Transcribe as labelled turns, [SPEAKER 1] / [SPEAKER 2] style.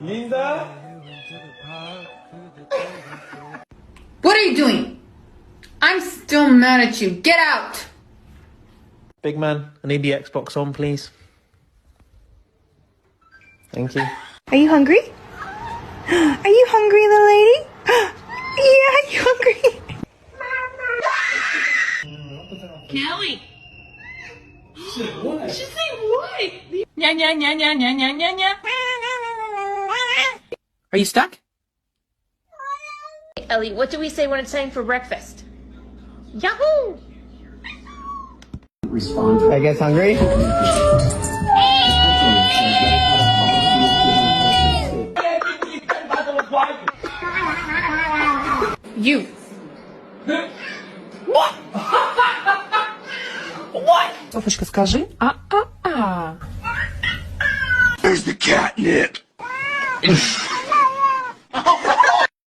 [SPEAKER 1] Linda?
[SPEAKER 2] What are you doing? I'm still mad at you. Get out!
[SPEAKER 3] Big man, I need the Xbox on, please. Thank you.
[SPEAKER 4] Are you hungry? Are you hungry, little lady? Yeah, are you hungry?
[SPEAKER 5] Kelly. She said what? Nya nya nya nya nya nya nya nya.
[SPEAKER 2] Are you stuck?
[SPEAKER 5] Ellie, what do we say when it's time for breakfast? Yahoo!
[SPEAKER 3] I guess hungry?
[SPEAKER 2] You.
[SPEAKER 6] Софочка, скажи а-а-а.
[SPEAKER 1] There's the catnip.